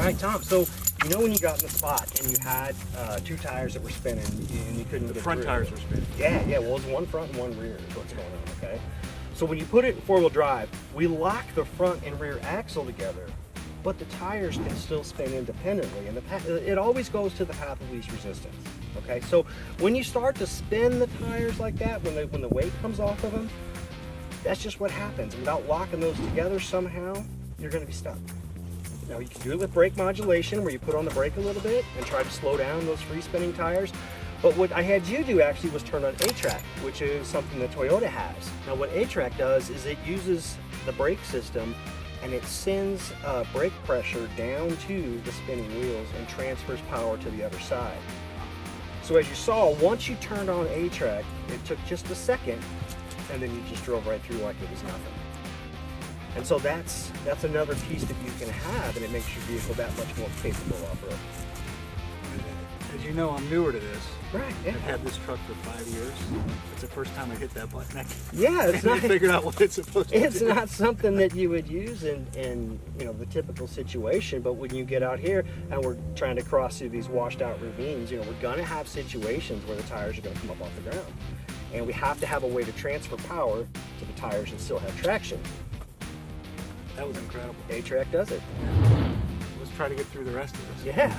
right, Tom. So, you know when you got in the spot and you had two tires that were spinning and you couldn't get Front through? tires were spinning. Yeah. Well, it's one front and one rear is what's going on, okay? So when you put it in four-wheel drive, we lock the front and rear axle together, but the tires can still spin independently, and it always goes to the path of least resistance, okay? So when you start to spin the tires like that, when the weight comes off of them, that's just what happens. Without locking those together somehow, you're gonna be stuck. Now you can do it with brake modulation, where you put on the brake a little bit and try to slow down those free spinning tires. But what I had you do actually was turn on A-TRAC, which is something that Toyota has. Now what A-TRAC does is it uses the brake system and it sends brake pressure down to the spinning wheels and transfers power to the other side. So as you saw, once you turned on A-TRAC, it took just a second and then you just drove right through like it was nothing. And so that's another piece that you can have, and it makes your vehicle that much more capable off-road. As you know, I'm newer to this. Right, yeah. I've had this truck for 5 years. It's the first time I hit that button. Yeah, it's not figured out what it's supposed to do. It's not something that you would use in the typical situation, but when you get out here and we're trying to cross through these washed out ravines, we're gonna have situations where the tires are gonna come up off the ground. And we have to have a way to transfer power to the tires and still have traction. That was incredible. A-TRAC does it. Let's try to get through the rest of this. Yeah.